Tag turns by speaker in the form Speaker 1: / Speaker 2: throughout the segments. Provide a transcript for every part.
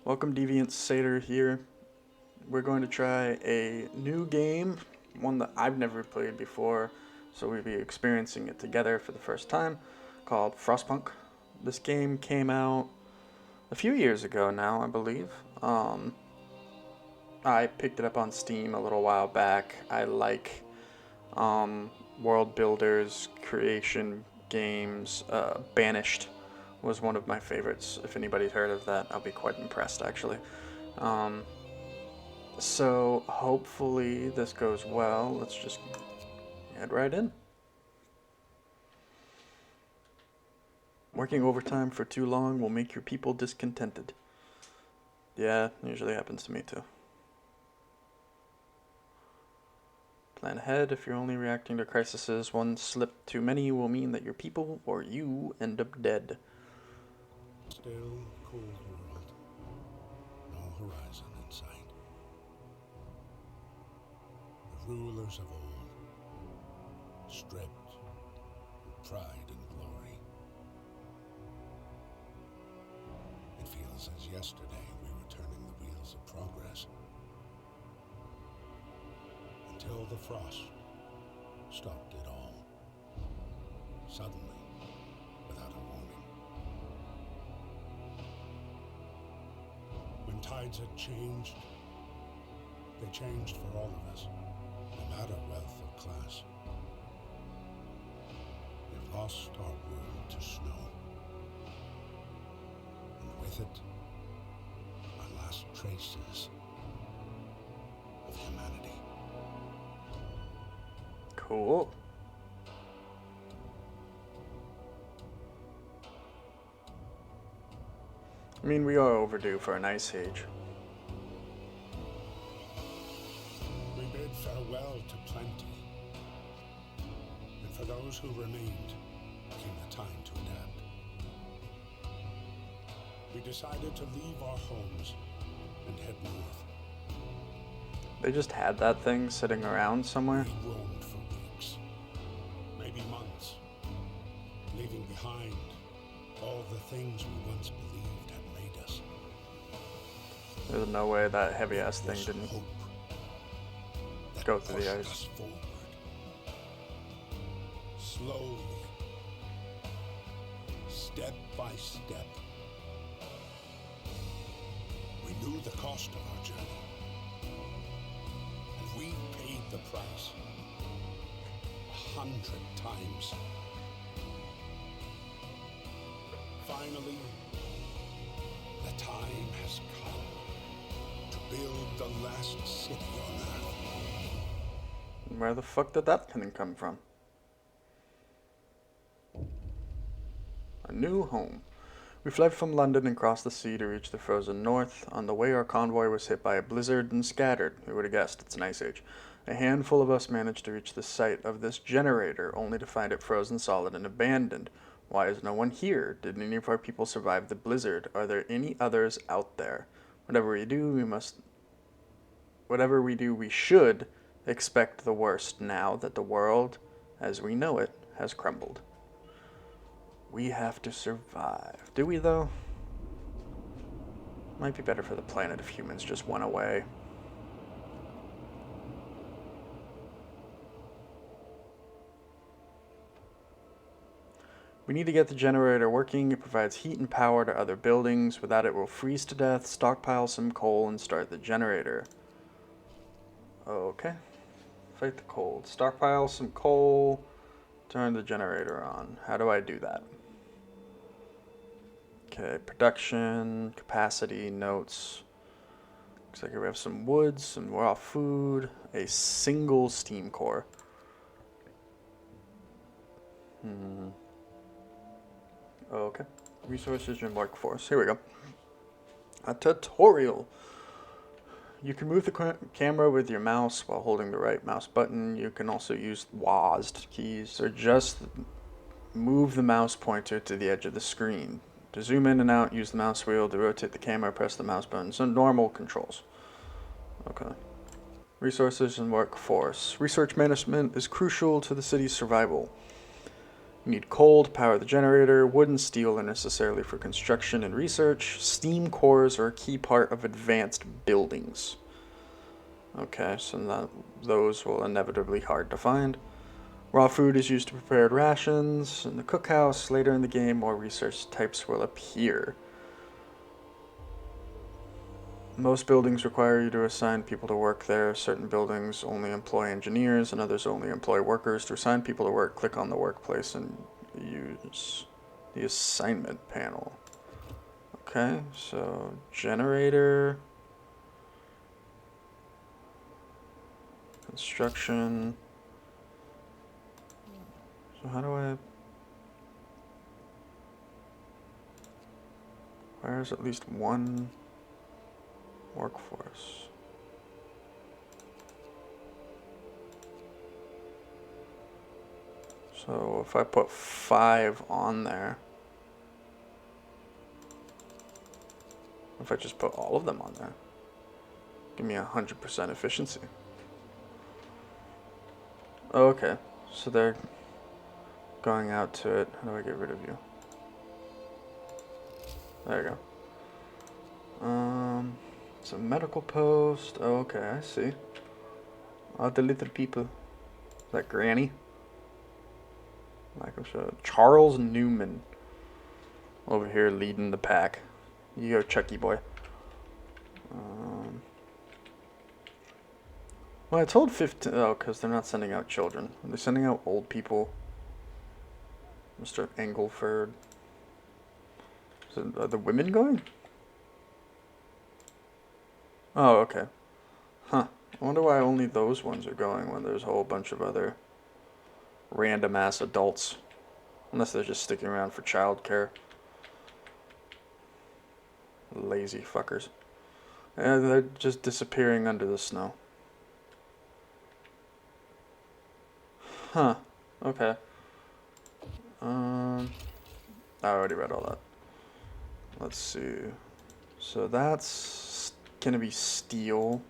Speaker 1: Welcome, Deviant Satyr here. We're going to try a new game, one that I've never played before, so we'll be experiencing it together for the first time, called Frostpunk. This game came out a few years ago now, I believe. I picked it up on Steam a little while back. I like um, world builders, creation games. Banished was one of my favorites. If anybody's heard of that, I'll be quite impressed actually. Um, so hopefully this goes well. Let's just head right in. Working overtime for too long will make your people discontented. Yeah, usually happens to me too. Plan ahead. If you're only reacting to crises, one slip too many will mean that your people or you end up dead.
Speaker 2: Still, cold world. No horizon in sight. The rulers of old, stripped of pride and glory. It feels as yesterday we were turning the wheels of progress. Until the frost stopped it all. Suddenly, without a warning. When tides had changed, they changed for all of us, no matter wealth or class. We lost our world to snow, and with it, our last traces of humanity.
Speaker 1: Cool. I mean, we are overdue for an ice age.
Speaker 2: We bid farewell to plenty, and for those who remained came the time to adapt. We decided to leave our homes and head north.
Speaker 1: They just had that thing sitting around somewhere.
Speaker 2: We roamed for weeks, maybe months, leaving behind all the things we once believed had made us.
Speaker 1: There's no way that heavy ass thing
Speaker 2: Was
Speaker 1: didn't
Speaker 2: hope that
Speaker 1: go through the
Speaker 2: pushed
Speaker 1: ice.
Speaker 2: us forward. Slowly, step by step. We knew the cost of our journey, and we paid the price 100 times. Finally, the time has come to build the last city on Earth.
Speaker 1: Where the fuck did that thing come from? A new home. We fled from London and crossed the sea to reach the frozen north. On the way, our convoy was hit by a blizzard and scattered. Who would have guessed? It's an ice age. A handful of us managed to reach the site of this generator, only to find it frozen solid and abandoned. Why is no one here? Did any of our people survive the blizzard? Are there any others out there? Whatever we do, we should expect the worst now that the world, as we know it, has crumbled. We have to survive. Do we, though? Might be better for the planet if humans just went away. We need to get the generator working. It provides heat and power to other buildings. Without it, we'll freeze to death, stockpile some coal, and start the generator. Okay. Fight the cold. Stockpile some coal. Turn the generator on. How do I do that? Okay, production, capacity, notes. Looks like we have some wood, some raw food, a single steam core. Okay. Resources and workforce. Here we go. A tutorial. You can move the camera with your mouse while holding the right mouse button. You can also use WASD keys or just move the mouse pointer to the edge of the screen. To zoom in and out, use the mouse wheel. To rotate the camera, press the mouse button. So normal controls. Okay. Resources and workforce. Research management is crucial to the city's survival. You need coal to power the generator. Wood and steel are necessarily for construction and research. Steam cores are a key part of advanced buildings. Okay, so those will inevitably be hard to find. Raw food is used to prepare rations. In the cookhouse, later in the game, more research types will appear. Most buildings require you to assign people to work there. Certain buildings only employ engineers and others only employ workers. To assign people to work, click on the workplace and use the assignment panel. Okay, so generator, construction. So how do I... Where's at least one workforce? So if I put 5 on there, if I just put all of them on there, give me 100% efficiency. Okay, so they're going out to it. How do I get rid of you? There you go. It's a medical post. Oh, okay, I see. Oh, the little people. Is that Granny? Michael Show. Charles Newman. Over here leading the pack. You go, Chucky boy. Well, I told 15. Oh, because they're not sending out children. Are they sending out old people? Mr. Engelford. Are the women going? Oh, okay. Huh. I wonder why only those ones are going when there's a whole bunch of other random ass adults. Unless they're just sticking around for childcare. Lazy fuckers. And they're just disappearing under the snow. Huh. Okay. I already read all that. Let's see. So that's gonna be steel.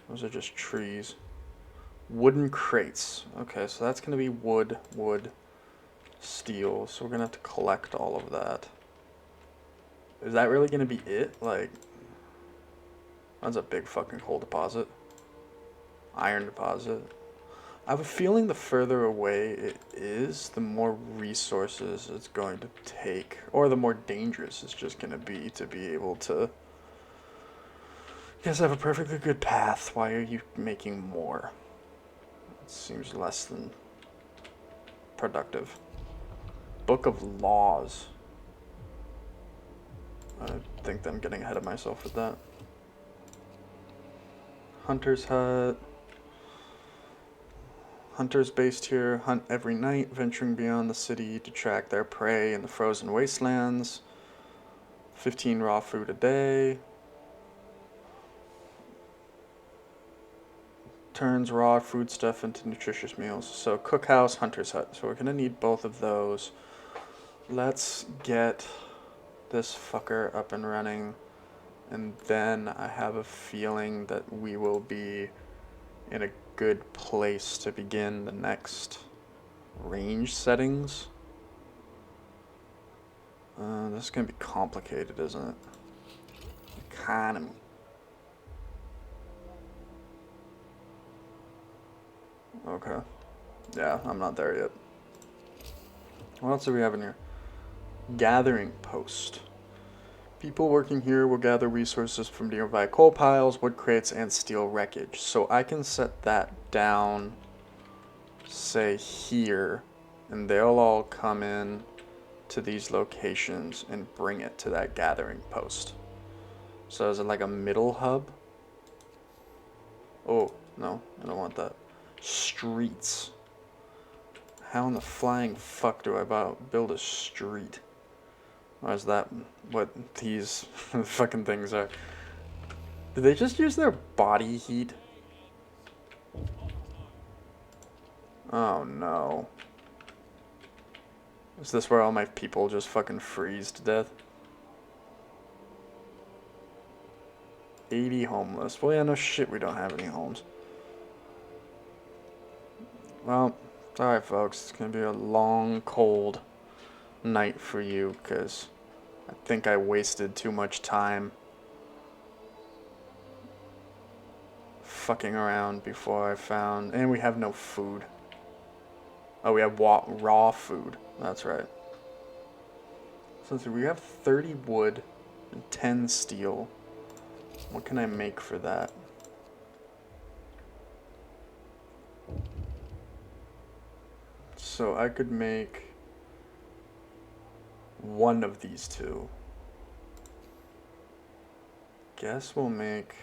Speaker 1: Those are just trees. Wooden crates. Okay, so that's gonna be wood, steel. So we're gonna have to collect all of that. Is that really gonna be it? Like, that's a big fucking coal deposit. Iron deposit. I have a feeling the further away it is, the more resources it's going to take. Or the more dangerous it's just going to be able to... Yes, I have a perfectly good path. Why are you making more? It seems less than productive. Book of Laws. I think I'm getting ahead of myself with that. Hunter's Hut. Hunters based here hunt every night, venturing beyond the city to track their prey in the frozen wastelands. 15 raw food a day. Turns raw foodstuff into nutritious meals. So cookhouse, hunter's hut. So we're going to need both of those. Let's get this fucker up and running. And then I have a feeling that we will be in a good place to begin the next range settings. This is going to be complicated, isn't it? Economy. Okay. Yeah, I'm not there yet. What else do we have in here? Gathering post. People working here will gather resources from nearby coal piles, wood crates, and steel wreckage. So I can set that down, say here, and they'll all come in to these locations and bring it to that gathering post. So is it like a middle hub? Oh, no, I don't want that. Streets. How in the flying fuck do I build a street? Or is that what these fucking things are? Did they just use their body heat? Oh no. Is this where all my people just fucking freeze to death? 80 homeless. Well, yeah, no shit, we don't have any homes. Well, Alright, folks, it's gonna be a long, cold night for you, because I think I wasted too much time fucking around before I found... And we have no food. Oh, we have raw food. That's right. So we have 30 wood and 10 steel. What can I make for that? So I could make one of these two. Guess we'll make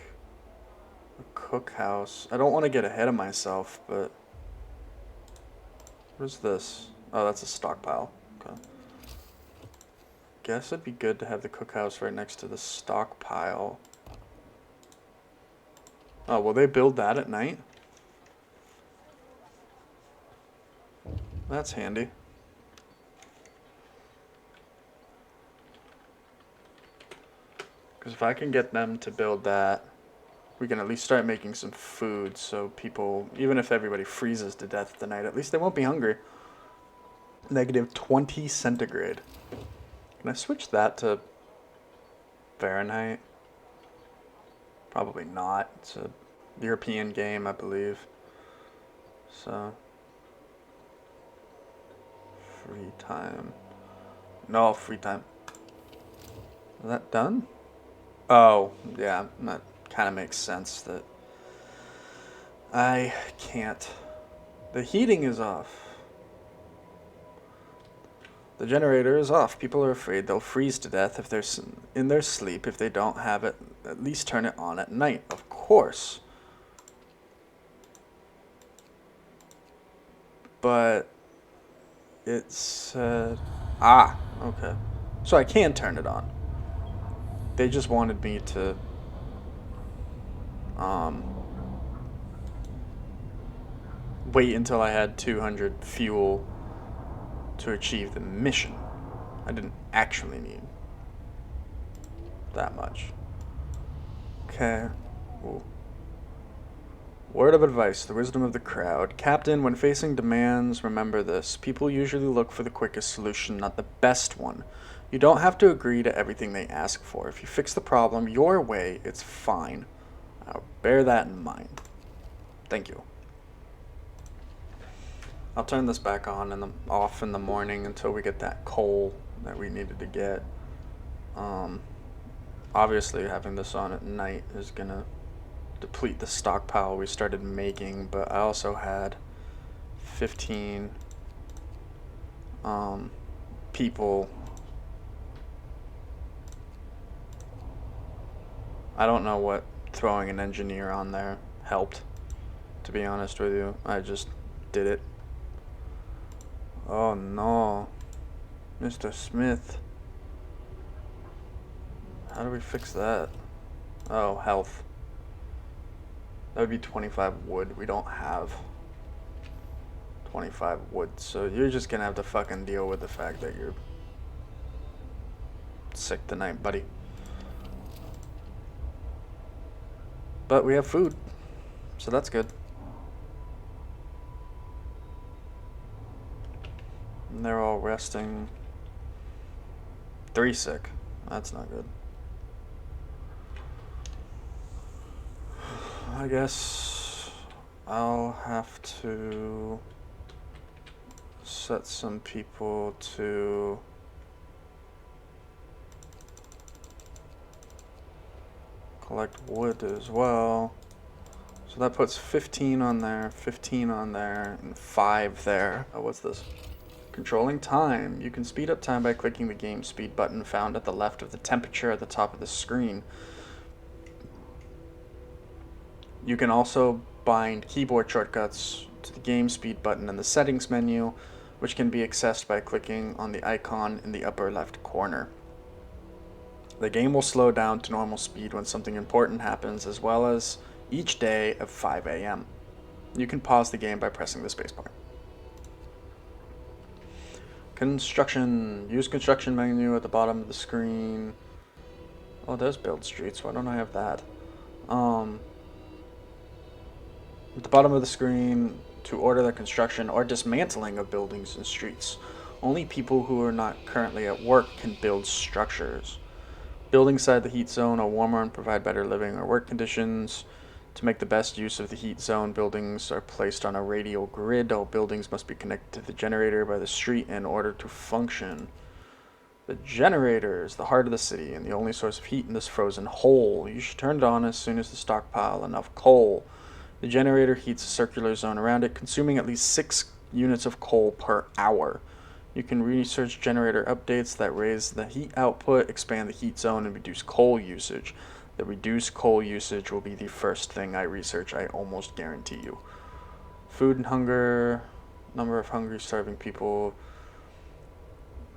Speaker 1: a cookhouse. I don't want to get ahead of myself, but... What is this? Oh, that's a stockpile. Okay. Guess it'd be good to have the cookhouse right next to the stockpile. Oh, will they build that at night? That's handy. Because if I can get them to build that, we can at least start making some food so people, even if everybody freezes to death tonight, at least they won't be hungry. Negative 20 centigrade. Can I switch that to Fahrenheit? Probably not. It's a European game, I believe. So... Free time. No, free time. Is that done? Oh, yeah, that kind of makes sense that I can't. The heating is off. The generator is off. People are afraid they'll freeze to death if they're in their sleep if they don't have it. At least turn it on at night, of course. But it said... Ah, okay. So I can turn it on. They just wanted me to... wait until I had 200 fuel to achieve the mission. I didn't actually need that much. Okay. Ooh. Word of advice, the wisdom of the crowd. Captain, when facing demands, remember this. People usually look for the quickest solution, not the best one. You don't have to agree to everything they ask for. If you fix the problem your way, it's fine. I'll bear that in mind. Thank you. I'll turn this back on and off in the morning until we get that coal that we needed to get. Obviously, having this on at night is gonna deplete the stockpile we started making, but I also had 15 people. I don't know what throwing an engineer on there helped, to be honest with you. I just did it. Oh no, Mr. Smith. How do we fix that? Oh, health. That would be 25 wood. We don't have 25 wood, so you're just gonna have to fucking deal with the fact that you're sick tonight, buddy. But we have food, so that's good. And they're all resting. 3 sick. That's not good. I guess I'll have to set some people to collect wood as well. So that puts 15 on there, 15 on there, and 5 there. Oh, what's this? Controlling time. You can speed up time by clicking the game speed button found at the left of the temperature at the top of the screen. You can also bind keyboard shortcuts to the game speed button in the settings menu, which can be accessed by clicking on the icon in the upper left corner. The game will slow down to normal speed when something important happens, as well as each day at 5 a.m. You can pause the game by pressing the spacebar. Construction. Use construction menu at the bottom of the screen. Oh, there's build streets. Why don't I have that? At the bottom of the screen, to order the construction or dismantling of buildings and streets. Only people who are not currently at work can build structures. Buildings inside the heat zone are warmer and provide better living or work conditions. To make the best use of the heat zone, buildings are placed on a radial grid. All buildings must be connected to the generator by the street in order to function. The generator is the heart of the city and the only source of heat in this frozen hole. You should turn it on as soon as you stockpile enough coal. The generator heats a circular zone around it, consuming at least 6 units of coal per hour. You can research generator updates that raise the heat output, expand the heat zone, and reduce coal usage. The reduced coal usage will be the first thing I research, I almost guarantee you. Food and hunger, number of hungry, starving people,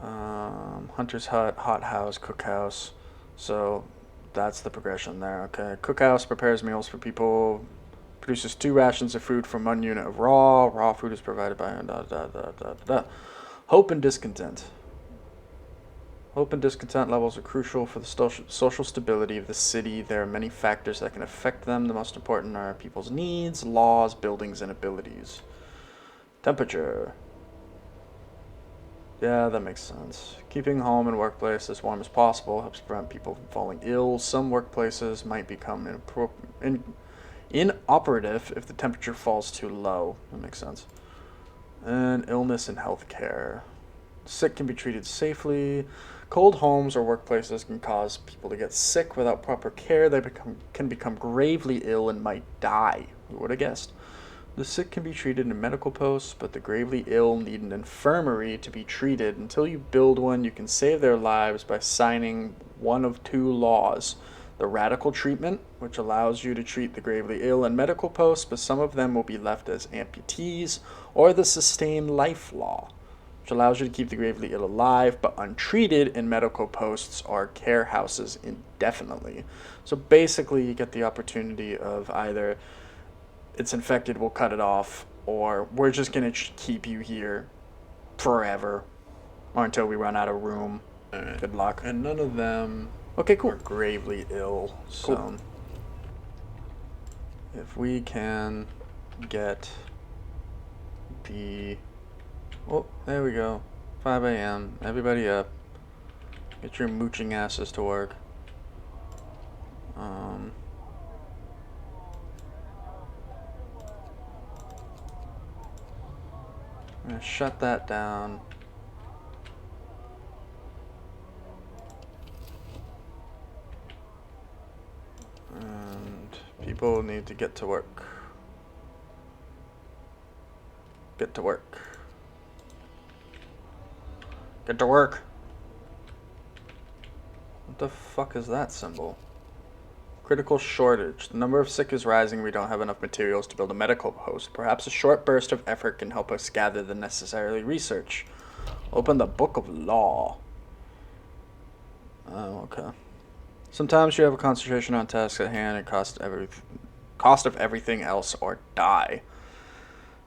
Speaker 1: hunter's hut, hothouse, cookhouse. So that's the progression there, okay. Cookhouse prepares meals for people, produces 2 rations of food from 1 unit of raw. Raw food is provided by Hope and discontent. Hope and discontent levels are crucial for the social stability of the city. There are many factors that can affect them. The most important are people's needs, laws, buildings, and abilities. Temperature. Yeah, that makes sense. Keeping home and workplace as warm as possible helps prevent people from falling ill. Some workplaces might become inoperative if the temperature falls too low. That makes sense. And illness and health care. Sick can be treated safely. Cold homes or workplaces can cause people to get sick without proper care. They can become gravely ill and might die. Who would have guessed? The sick can be treated in medical posts, but the gravely ill need an infirmary to be treated. Until you build one, you can save their lives by signing one of 2 laws. The radical treatment, which allows you to treat the gravely ill in medical posts, but some of them will be left as amputees, or the sustained life law, which allows you to keep the gravely ill alive but untreated in medical posts or care houses indefinitely. So basically, you get the opportunity of either it's infected, we'll cut it off, or we're just going to keep you here forever or until we run out of room. Good luck. And none of them okay, cool. Are gravely ill. So cool. If we can get the... Oh, there we go. 5 a.m. Everybody up. Get your mooching asses to work. I'm gonna shut that down. And people need to get to work. Get to work. Get to work. What the fuck is that symbol? Critical shortage. The number of sick is rising. We don't have enough materials to build a medical post. Perhaps a short burst of effort can help us gather the necessary research. Open the Book of Law. Oh, okay. Sometimes you have a concentration on tasks at hand and cost of everything else or die.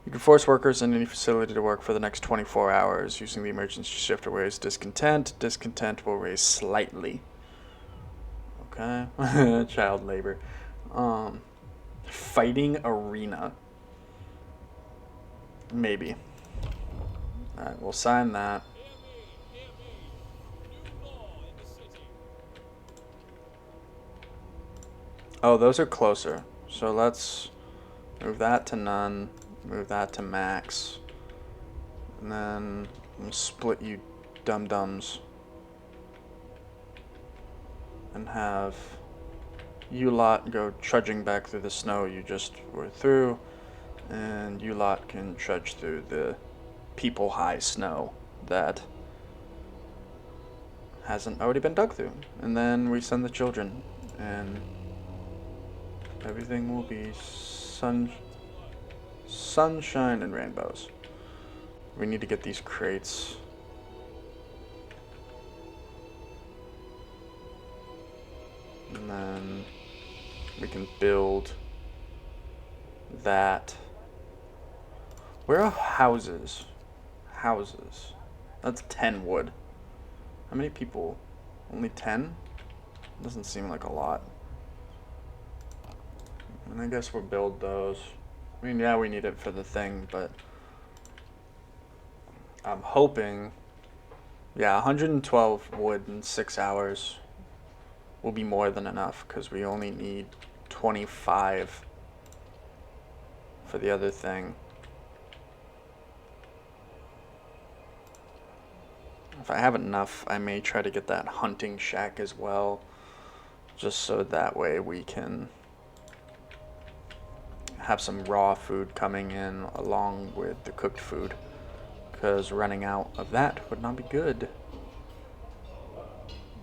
Speaker 1: You can force workers in any facility to work for the next 24 hours. Using the emergency shift to raise discontent. Discontent will raise slightly. Okay. Child labor. Fighting arena. Maybe. Alright, we'll sign that. Oh, those are closer. So let's move that to none. Move that to max. And then we'll split you dum-dums. And have you lot go trudging back through the snow you just were through. And you lot can trudge through the people-high snow that hasn't already been dug through. And then we send the children. And everything will be sunshine and rainbows. We need to get these crates. And then we can build that. Where are houses? Houses. That's 10 wood. How many people? Only 10? Doesn't seem like a lot. And I guess we'll build those. I mean, yeah, we need it for the thing, but I'm hoping, yeah, 112 wood in 6 hours will be more than enough, because we only need 25 for the other thing. If I have enough, I may try to get that hunting shack as well, just so that way we can have some raw food coming in along with the cooked food, because running out of that would not be good.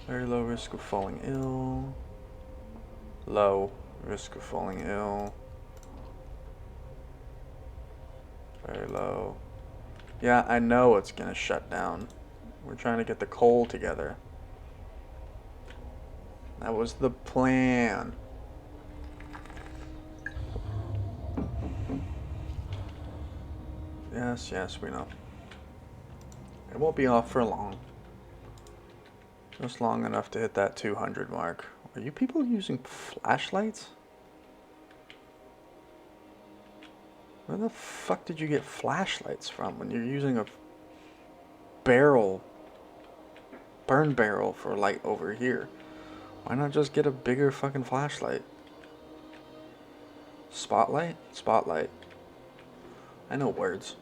Speaker 1: Very low risk of falling ill. Low risk of falling ill. Very low. Yeah, I know it's gonna shut down. We're trying to get the coal together. That was the plan. Yes, yes, we know. It won't be off for long. Just long enough to hit that 200 mark. Are you people using flashlights? Where the fuck did you get flashlights from when you're using a barrel, burn barrel for light over here? Why not just get a bigger fucking flashlight? Spotlight? Spotlight. I know words.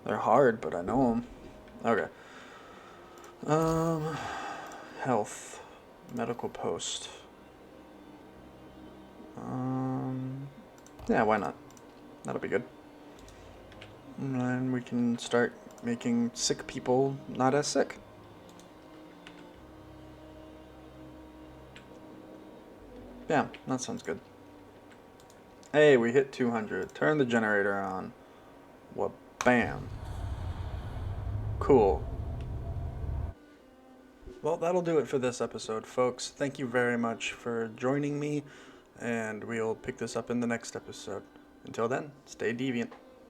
Speaker 1: They're hard, but I know them. Okay. Health. Medical post. Yeah, why not? That'll be good. And then we can start making sick people not as sick. Yeah, that sounds good. Hey, we hit 200. Turn the generator on. What? Bam. Cool. Well, that'll do it for this episode, folks. Thank you very much for joining me, and we'll pick this up in the next episode. Until then, stay deviant.